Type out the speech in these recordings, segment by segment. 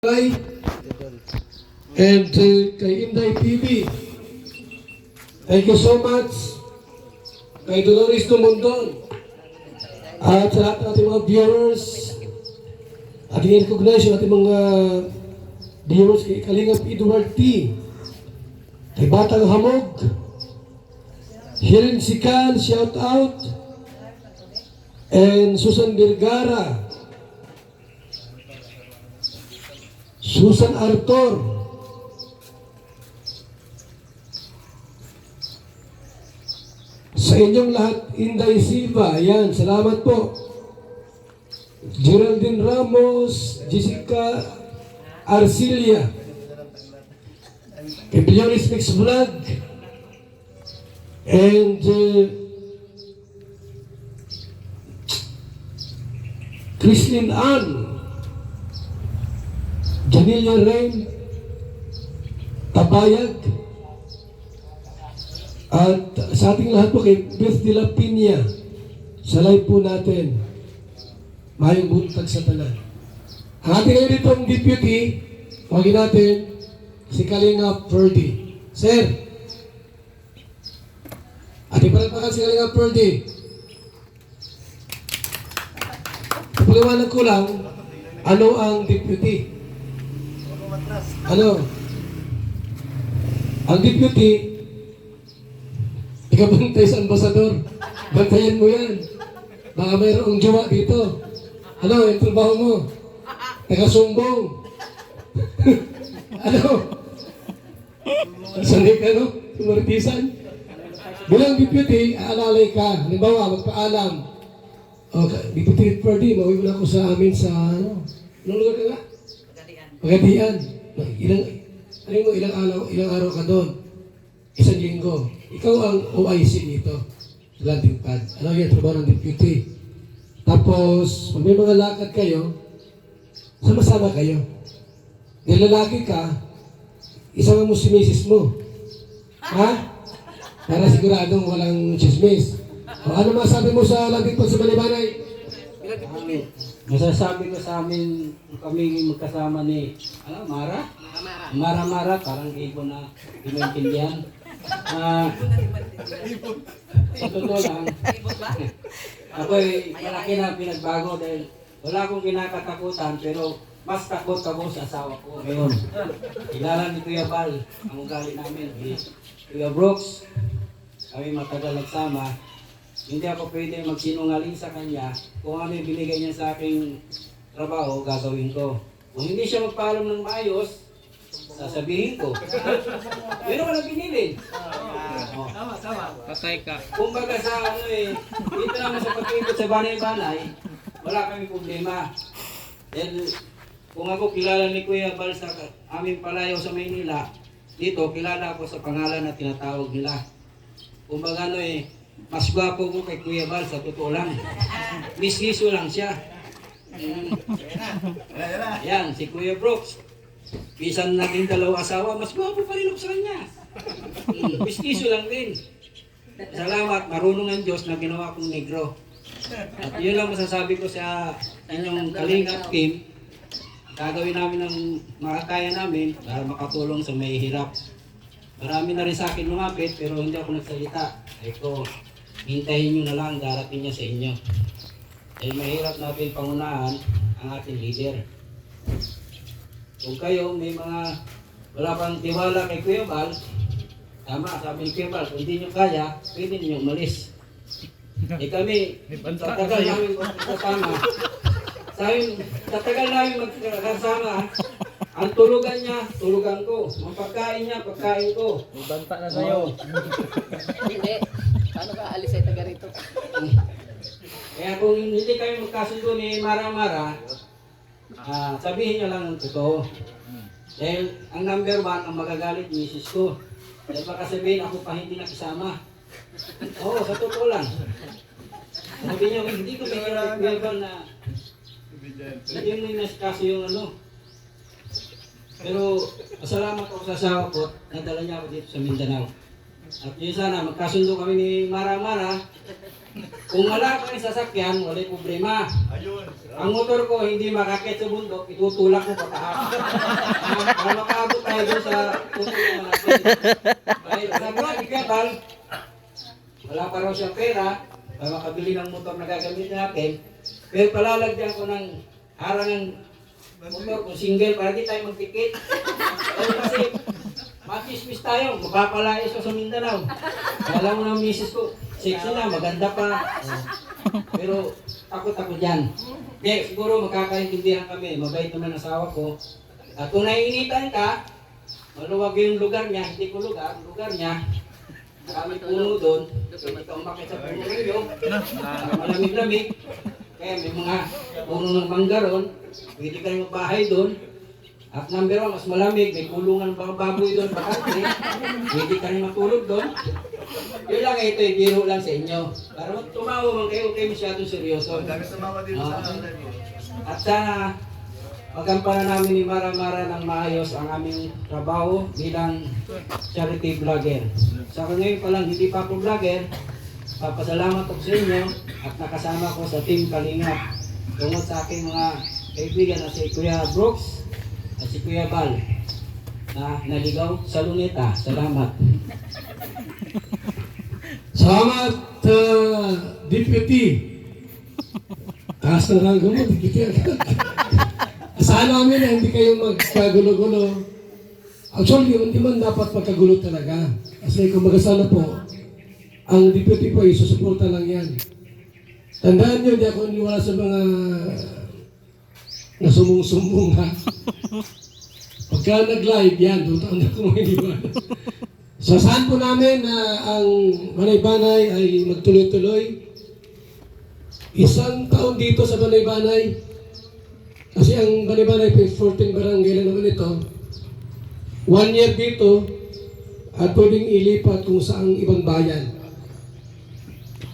And kay Inday TV. Thank you so much. Kay Dolores Dumundon. At sa lahat ng ating mga viewers, ating recognize yung ating mga viewers kay Kalingap Edward T. Kay Batang Hamog. Hirin Sikan, shout out. And Susan Vergara. Susan Arthur. Sa inyong lahat, Inday Silva, ayan, salamat po. Geraldine Ramos, Jessica Arcilia, Ebilionis Mix Vlog, and Christine Ann, Janilia Rain, Tabayag, at sa ating lahat po kay Beth de la Piña, sa live po natin, mayong buntag sa tanan. Ang ating ngayon dito ang deputy, tawagin natin, si Kalingap Ferdy. Sir, ating palagpakan si Kalingap Ferdy. Paliwanag ko lang, ano ang deputy? Ano? Ang deputy, ikabantay sa ambasador. Bantayan mo yan. Baka mayroong jowa dito. Ano, yung trabaho mo? Taga-sumbong. Ano? Sanay ka, no? Tumortisan. Bilang deputy, aalalay ka. Halimbawa, magpaalam. Okay, deputy Ferdy, mauwi mo na ako sa amin sa, ano? Anong lugar ka nga? Pagadian. Ilang araw ka doon? Isang linggo. Ikaw ang OIC dito sa landing pad. Ano yan? Trabaho ng deputy. Tapos, pag may mga lakad kayo, sama-sama kayo. Nilalaki ka, isama mo si misis mo. Ha? Para siguradong walang chismis. O ano masabi mo sa landing pad sa Balibanay? Masasabi ko sa amin, kami magkasama ni Mara? Mara, parang ibon na hindi maintindihan. Sa totoo lang, ako'y malaki na pinagbago dahil wala akong kinakatakutan pero mas takot ako sa asawa ko. Ngayon, kilala ni Kuya Bal, ang ugali namin, Kuya Brooks, kami matagal nagsama. Hindi ako pwede magsinungaling sa kanya. Kung ano yung binigay niya sa aking trabaho, gagawin ko. Kung hindi siya magpaalam ng maayos, sasabihin ko. Yun naman ang binili. Tama. Patay ka. Kung baga sa dito naman sa pag-ikot sa banay-banay, wala kami problema. Then, kung ako kilala ni Kuya Bal sa aming palayaw sa Maynila, dito kilala ako sa pangalan na tinatawag nila. Kung baga mas gwapo ko kay Kuya Bal, sa totoo lang. Miskiso lang siya. Yan, si Kuya Brooks. Bisan natin dalawa asawa, mas gwapo pa rin ako sa kanya. Miskiso lang din. Salamat, marunong ang Diyos na ginawa kong negro. At yun lang masasabi ko sa inyong Kalingap team. Gagawin namin ang makakaya namin para makatulong sa may hirap. Marami na rin sa akin lumapit pero hindi ako nagsalita. Ay ko, hintayin nyo na lang, darating niya sa inyo. Dahil mahirap natin pangunahan ang ating leader. Kung kayo may mga wala pang tiwala kay Kuya Bal, tama, sabi ni Kuya Bal, kung hindi nyo kaya, pwede nyo umalis. Kami, tatagal namin magkasama. Tatagal namin magkasama. Ang tulugan niya, tulugan ko. Ang pagkain niya, pagkain ko. May banta na sa'yo. Hindi. Paano ka alis ay taga rito? Kaya kung hindi kayo magkasundo ni Mara, sabihin niyo lang ang totoo. Dahil ang number 1, ang magagalit, misis ko. Dahil baka sabihin ako pa hindi nakisama. Oo, sa totoo lang. Sabi niyo, hindi ko bigyan na hindi mo inaskaso yung Pero masalamat ako sa asawa ko, nadala niya ako dito sa Mindanao. At yun sana, magkasundo kami ni Mara. Kung wala kang sasakyan, wala problema. Ang motor ko hindi makakit sa bundok, itutulak ko pataas. Para makaabot tayo doon sa puto ng malaki. Dahil sabi nga ni Kebal, wala pa raw siyang pera para makabili ng motor na gagamitin natin. Pero palalagyan ko ng harang ng motor ko, single, para di tayo magtikit. Kasi matismis tayo, mapapalayas ko sa Mindanao. Alam mo ng misis ko, sexy na, maganda pa. Pero takot ako dyan. Hindi, siguro magkakaintindihan kami. Mabait naman ang asawa ko. At kung naiinitan ka, maluwag yung lugar niya, hindi ko lugar niya. Kami puno doon. Pwede ka umakit sa puno ninyo. Malamig-lamig. Kaya may mga puno ng manggaron. Pwede ka rin magbahay doon. At number 1, mas malamig. May kulungan ng mga baboy doon. Bakante. Pwede ka rin matulog doon. Yun lang ito, biro lang sa inyo. Para tumawa man kayo, kayo masyadong seryoso. At sana magampanan namin ni Mara ng maayos ang aming trabaho bilang charity vlogger. Sa ngayon pa lang, hindi pa ako vlogger, papasalamat ako sa inyo at nakasama ko sa Team Kalingap. Tungkol sa aking mga kaibigan na si Kuya Brooks at si Kuya Bal na naligaw sa Luneta. Salamat. Salamat, Deputy. Taas na ranggo mo, Deputy. Asahan namin na hindi kayo magkagulo-gulo. Actually, hindi man dapat magkagulo talaga. Kasi kung magasana po, ang Deputy po ay susuporta lang yan. Tandaan nyo, hindi ako iniwala sa mga nasumung-sumung ha. Pagka nag-live yan, doon taon ako iniwala. So saan po namin na ang Banay-Banay ay magtuloy-tuloy? Isang taon dito sa Banay-Banay. Kasi ang Banay-Banay, 14 barangay lang naman ito. 1 year dito at pwedeng ilipat kung saang ibang bayan.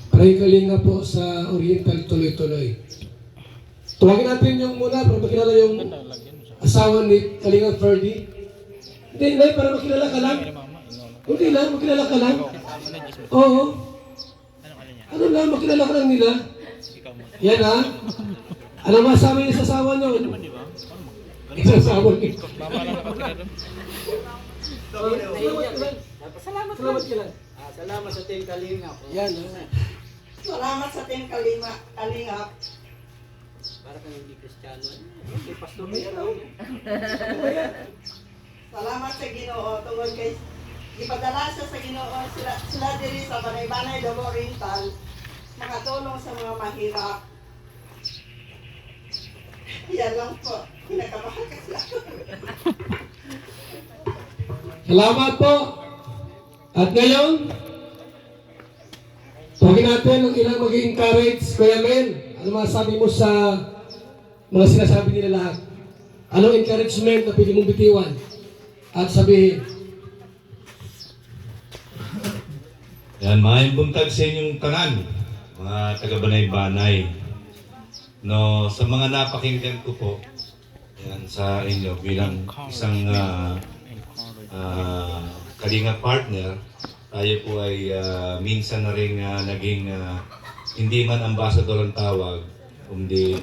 Paray Kalinga po sa Oriental tuloy-tuloy. Tuwagin natin yung muna para makilala yung asawa ni Kalinga Ferdy. Hindi, Nay, para makilala ka lang. Hindi lang, makilala ka lang. Oo. Ano lang, makilala ka lang nila. Yan ha. Ano masabi niya sa asawa niyo? Sa asawa niyo. Salamat ka lang. Salamat sa Team Kalingap. Yan. Salamat sa Team Kalingap. Para kang hindi Kristiyano. May pastor na yan. Salamat sa Ginoo tungod kay ipadala siya sa Ginoo sila diri sa Banay-Banay Davao Oriental makatulong sa mga mahirap. Yan lang po. Pinakabahan kasi ako. Salamat po. At ngayon, tawagin natin ang ilang mag-encourage. Kuya Mel, ano masasabi mo sa mga sinasabi nila lahat? Anong encouragement na pwede mong bitiwan? At sabihin, Yan, maayong buntag sa inyong tanan, mga taga-Banay-Banay. No, sa mga napakinggan ko po, yan, sa inyo bilang isang Kalinga partner, tayo po ay minsan na rin naging hindi man ambassador ang tawag, kundi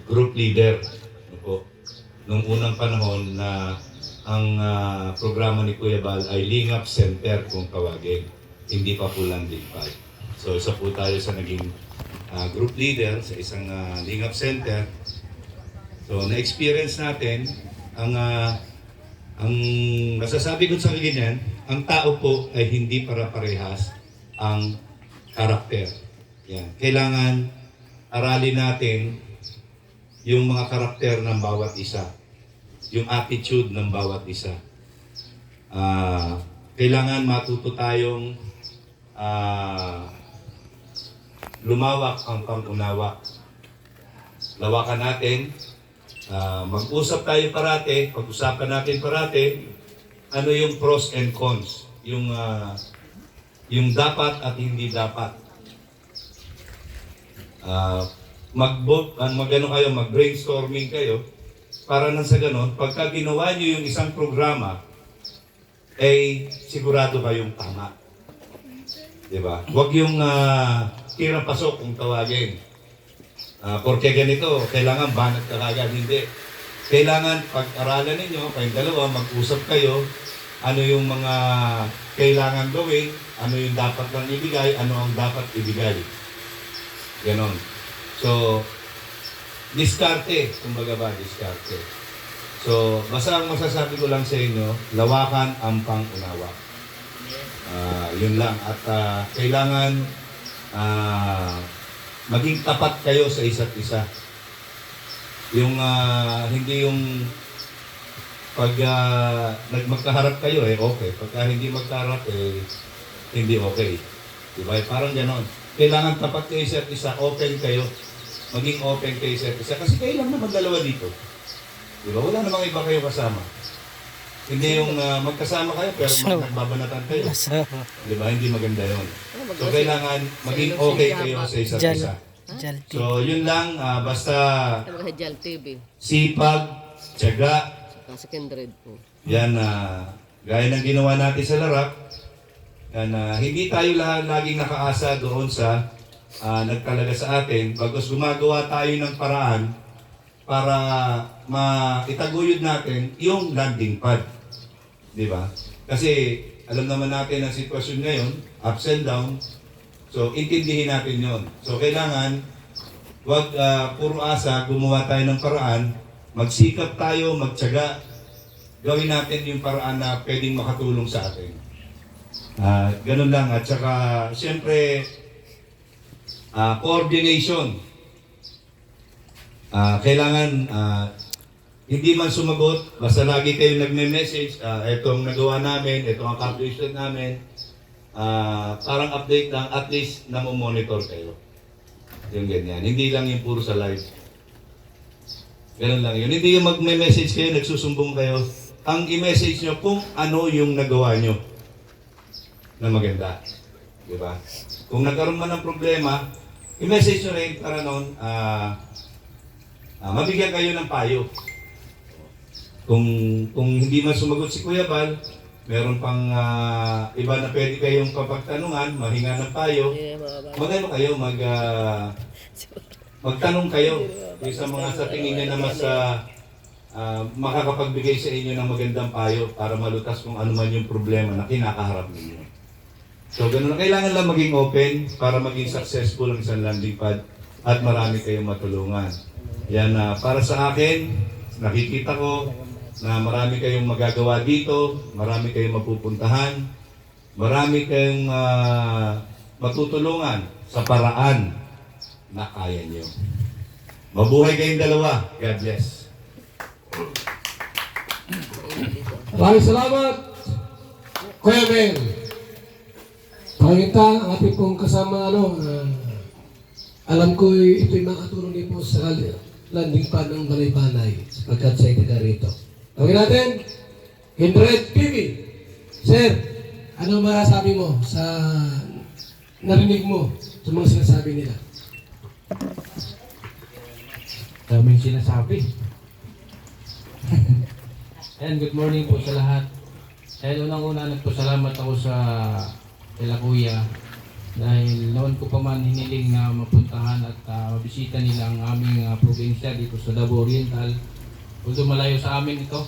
group leader. Ano po, nung unang panahon na ang programa ni Kuya Bal ay Lingap Center kung tawagin, hindi pa po Landing Pad. So isa po tayo sa naging group leader sa isang Lingap Center. So na-experience natin ang nasasabi ko sa ganyan, ang tao po ay hindi para-parehas ang karakter. Yan. Kailangan aralin natin yung mga karakter ng bawat isa, yung attitude ng bawat isa. Kailangan matuto tayong lumawak ang pang-unawa. Lawakan natin, mag-usap tayo parate, pag-usapan natin parate, ano yung pros and cons, yung dapat at hindi dapat. Mag-brainstorming kayo, para nang sa ganon, pagka ginawa nyo yung isang programa, sigurado kayong tama. Diba? Huwag yung tira pasok kung tawagin. Porque ganito, kailangan banat ka kagad. Hindi. Kailangan pag-aralan ninyo, kayong dalawa, mag-usap kayo, ano yung mga kailangan gawin, ano yung dapat lang ibigay, ano ang dapat ibigay. Ganon. So, diskarte, kumbaga ba, diskarte. So, basta ang masasabi ko lang sa inyo, lawakan ang pang-unawa. Yun lang. At kailangan maging tapat kayo sa isa't isa. Yung hindi yung pag magkaharap kayo okay. Pagka hindi magkaharap hindi okay. Diba? Parang ganon. Kailangan tapat kayo sa isa't isa, open kayo. Maging open kayo sa isa't isa. Kasi kayo lang naman dalawa dito. Diba? Wala namang iba kayo kasama. Hindi yung magkasama kayo pero nagbabanatan kayo. Diba? Hindi maganda yun. So kailangan maging okay kayo sa isa't isa. So yun lang, basta Jal TV. sipag, tiyaga, Sa Kindred po. yan gaya ng ginawa natin sa Larap, yan, hindi tayo laging nakaasa doon sa nagtalaga sa atin. Bagos gumagawa tayo ng paraan para maitaguyod natin yung landing pad. Di ba? Kasi alam naman natin ang sitwasyon ngayon, ups and downs. So, intindihin natin yon. So, kailangan, wag puro asa, gumawa tayo ng paraan, magsikap tayo, magtiyaga, gawin natin yung paraan na pwedeng makatulong sa atin. Ganun lang. At saka, siyempre, coordination. Kailangan, hindi man sumagot, basta lagi kayo nagme-message, itong nagawa namin, itong accomplishment namin, parang update lang, at least namomonitor kayo. Yung ganyan. Hindi lang yung puro sa live. Ganun lang yun. Hindi yung magme-message kayo, nagsusumbong kayo. Ang i-message nyo kung ano yung nagawa nyo na maganda. Diba? Kung nagkaroon man ng problema, i-message nyo rin para noon, mabigyan kayo ng payo. Kung hindi man sumagot si Kuya Bal, meron pang iba na pwede kayong papagtanungan, mahinga ng payo. Magano kayo, magtanong kayo sa mga sa tingin niya na mas makakapagbigay sa inyo ng magandang payo para malutas kung ano man yung problema na kinakaharap ninyo. So ganun, kailangan lang maging open para maging successful ang isang landing pad at marami kayong matulungan. Yan, para sa akin, nakikita ko na marami kayong magagawa dito, marami kayong mapupuntahan, marami kayong matutulungan sa paraan na kaya nyo. Mabuhay kayong dalawa. God bless. Maraming salamat, Kuya Mel. Pakita ang ating pong kasama, alam ko ito'y makatulong din po sa landing pad ng Balay-Banay sapagkat sa itaga rito. Tawagin natin, Kindred TV. Sir, ano masasabi mo sa narinig mo sa mga sinasabi nila? Daming sinasabi. And good morning po sa lahat. Dahil unang-una nagpasalamat ako sa kila Kuya dahil noon ko pa man hiniling na mapuntahan at mabisita nila ang aming probinsya dito sa Davao Oriental. Although malayo sa amin ito.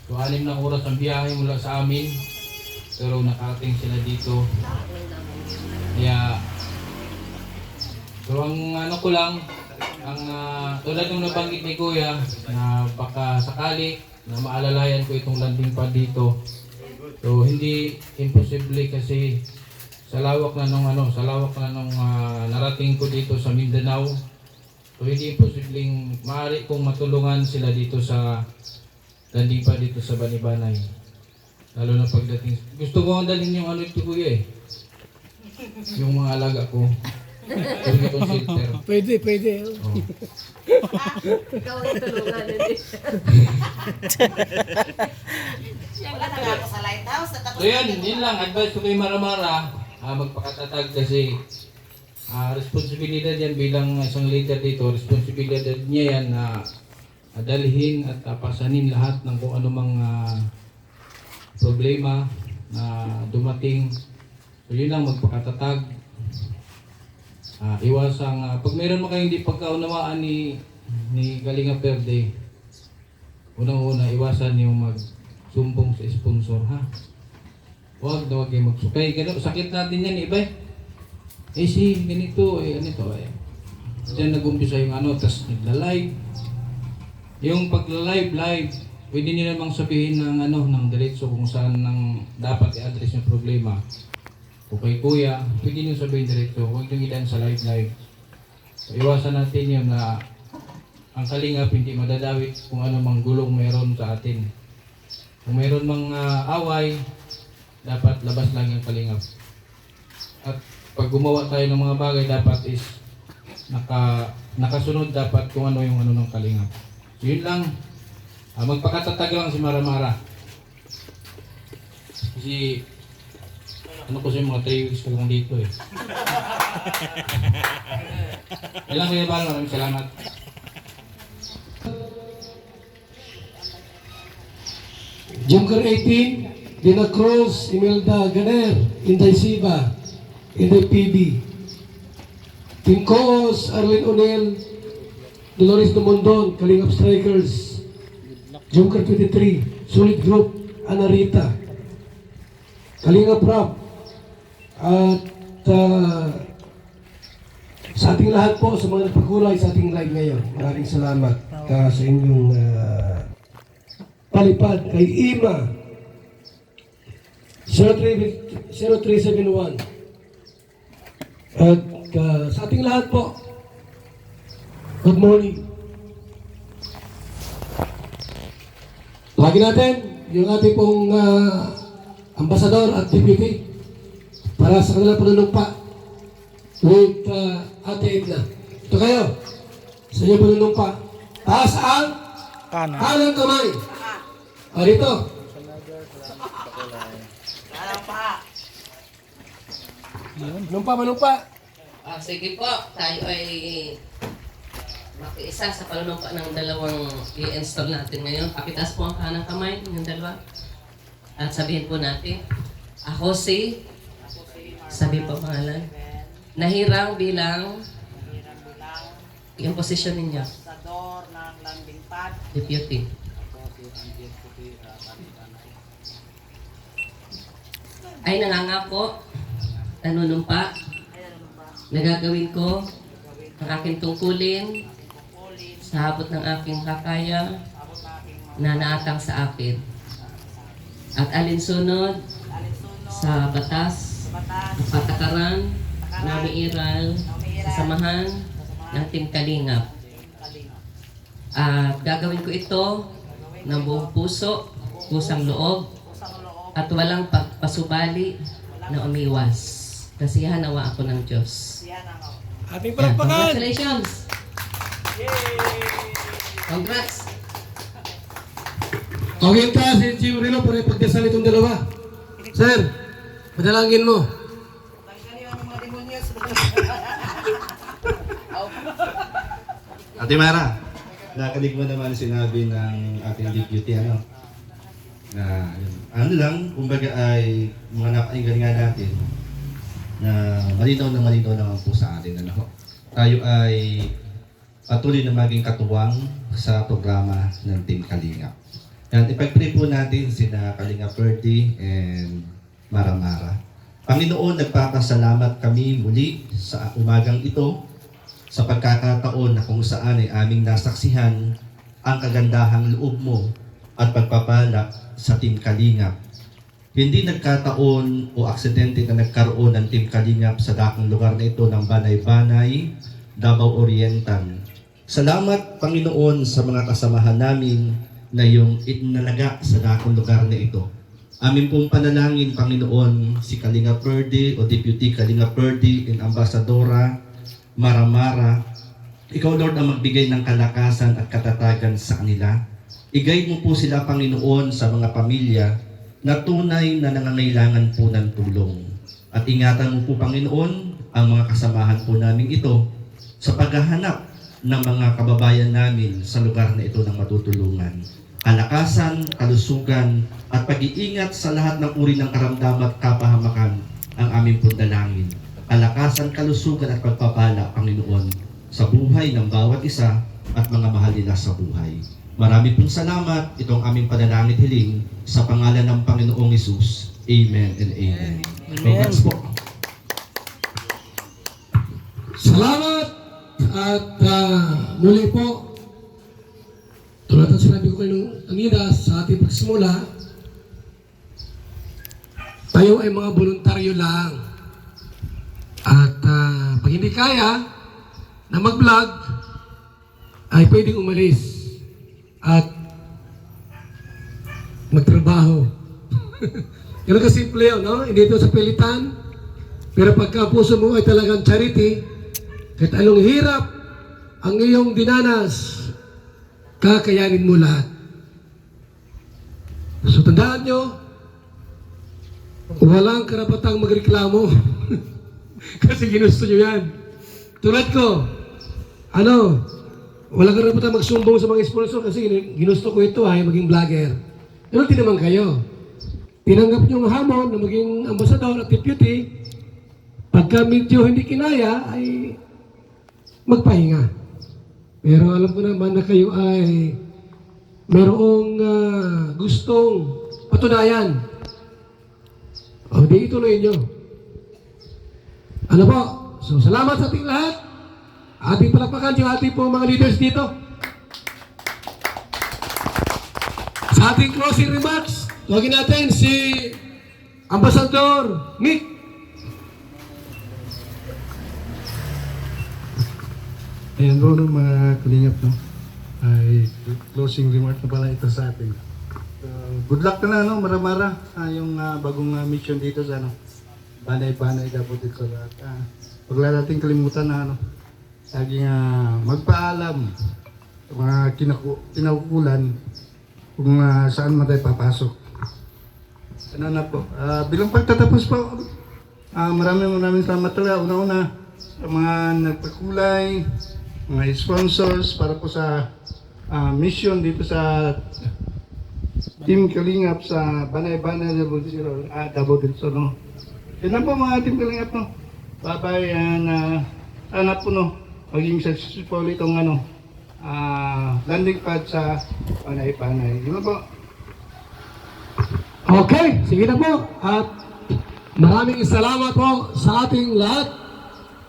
So 6 na oras ang biyahe mula sa amin. Pero nakarating sila dito. Kaya so ang ano ko lang, ang tulad ng nabanggit ni Kuya na baka sakali na maalalayan ko itong landing pad dito. So hindi imposible kasi sa lawak na nung narating ko dito sa Mindanao. So hindi imposibleng maaari kong matulungan sila dito sa landing pad dito sa Bani-Banay. Lalo na pagdating. Gusto ko ang dalhin yung ito Kuya yung mga alaga ko. Pwede itong shelter. Pwede. Oh. Ikaw ang tulungan din. Wala na nga ako sa lighthouse. So yun lang. Advice ko kay Maramara, magpakatatag kasi responsibilidad yan bilang isang leader dito. Responsibilidad niya yan na dalhin at pasanin lahat ng kung anumang problema na dumating. So yun lang, magpakatatag. iwasang pag meron mo kayong hindi pagkaunawaan ni Kalinga Verde, unang-una iwasan yung magsumbong sa sponsor, ha. Huwag na huwag kayo magsukay. Sakit natin yan, iba si ganito, ganito Diyan nag-umpisa yung tas nagla-live. Yung pagla-live, pwede nyo namang sabihin ng ng diretso kung saan dapat i-address yung problema. O kay kuya, pwede nyo sabihin diretso, huwag nyo ilan sa live. So, iwasan natin yun na ang Kalingap hindi madadawit kung ano mang gulong meron sa atin. Kung meron mang away, dapat labas lang yung Kalingap. At pag gumawa tayo ng mga bagay, dapat is nakasunod dapat kung ano yung ng Kalingap. So yun lang, magpakatatag lang si Maramara. Kasi ko sa mga 3 weeks ko lang dito Ilang kaya ba? Maraming salamat. Junker 18, Dina Cruz, Imelda Ganer, Inday Siba, Inday PB. Team Coos, Arlene O'Neill, Dolores Dumondon, Kalingap Strikers. Junker 23, Solid Group, Ana Rita. Kalingap Rap. At sa ating lahat po, sa mga nagpakulay sa ating live ngayon, maraming salamat sa inyong palipad kay Ima 0371. At sa ating lahat po, good morning. Lagi natin yung ating pong ambasador at deputy para sa kanilang panunumpa with Ate Edna. Ito kayo, sa inyong panunumpa. Taas ang kanang kamay. Dito. Manumpa. Sige po, tayo ay makiisa sa panunumpa ng dalawang i-install natin ngayon. Pakitaas po ang kanang kamay ng dalawa. At sabihin po natin, ako sabihin po pangalan, nahirang bilang yung posisyon ninyo. Ambasador ng landing pad. Deputy. Ay nangangako, nanunumpa, nagagawin ko ang aking tungkulin sa habot ng aking kakaya na naatang sa akin. At alinsunod sa batas, patakaran, na umiiral sa samahan ng Team Kalingap. At gagawin ko ito ng buong puso, pusang loob, at walang pasubali na umiwas. Kasiyahan nawa ako ng Diyos. Ating Yeah, palakpakan! congratulations! Congrats! Okay, ta, si Chief Rilo, para ipagdasal itong dalawa. Sir, padalangin mo. Ate Mara, nakalig mo naman sinabi ng ating deputy na lang, kumbaga ay mga napakinggan nga natin na malinaw naman po sa atin. Tayo ay patuloy na maging katuwang sa programa ng Team Kalingap. Yan, ipag-pray po natin sina Kalinga Verde and Maramara. Panginoon, nagpapasalamat kami muli sa umagang ito sa pagkakataon na kung saan ay aming nasaksihan ang kagandahang loob mo at pagpapala sa Team Kalingap. Hindi nagkataon o aksidente na nagkaroon ng Team Kalingap sa dakong lugar na ito ng Banay-Banay, Davao Oriental. Salamat, Panginoon, sa mga kasamahan namin na yung inalaga sa dakong lugar na ito. Amin pong panalangin, Panginoon, si Kalinga Verde o Deputy Kalinga Verde and Ambasadora Maramara, ikaw, Lord, ang magbigay ng kalakasan at katatagan sa kanila. I-guide mo po sila, Panginoon, sa mga pamilya na tunay na nangangailangan po ng tulong. At ingatan mo po, Panginoon, ang mga kasamahan po namin ito sa paghahanap ng mga kababayan namin sa lugar na ito ng matutulungan. Kalakasan, kalusugan, at pag-iingat sa lahat ng uri ng karamdaman at kapahamakan ang aming pong dalangin. kalakasan, kalusugan at pagpapala, Panginoon, sa buhay ng bawat isa at mga mahal nila sa buhay. Marami pong salamat. Itong aming panalangin hiling sa pangalan ng Panginoong Hesus. Amen and amen. Congrats po. Salamat! At muli po, tulad ng sinabi ko kayo kanina sa ating pagsimula, tayo ay mga voluntaryo lang. At pag hindi kaya na mag-vlog, ay pwedeng umalis at magtrabaho. Ganun kasimple yun, no? Hindi ito sa pilitan. Pero pagka puso mo ay talagang charity, kahit anong hirap ang iyong dinanas, kakayanin mo lahat. So tandaan nyo, walang karapatang magreklamo. Kasi ginusto nyo yan. Tulad ko, walang karapatang magsumbong sa mga sponsor kasi ginusto ko ito ay maging vlogger. Pero di naman kayo. Tinanggap nyo ang hamon na maging ambasador at deputy. Pagka medyo hindi kinaya, ay magpahinga. Pero alam ko naman na kayo ay mayroong gustong patunayan. O, di ituloy nyo. Ano po? So, salamat sa ating lahat. Ating palakpakan yung ating po mga leaders dito. Sa ating closing remarks, tawagin natin si Ambassador Mick. Ayan po mga kalingap, no? Ay closing remark na pala ito sa atin. Good luck na no, Mara-Mara, yung bagong mission dito sa Banay-Banay Davao del Sur. At huwag lang natin kalimutan na laging magpaalam sa mga kinakukulan kung saan man tayo papasok. Ano na po, bilang pagtatapos po, maraming salamat talaga. Una-una sa mga nagpakulay, mga sponsors para po sa mission dito sa Team Kalingap sa Banay-Banay Davao del Sur. No? Yan lang po mga Team Kalingap. No? Bye-bye. Sana po maging successful itong landing pad sa Banay-Banay. Yun po. Okay, sige na po. At maraming salamat po sa ating lahat.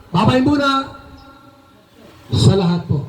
Babay muna sa lahat po.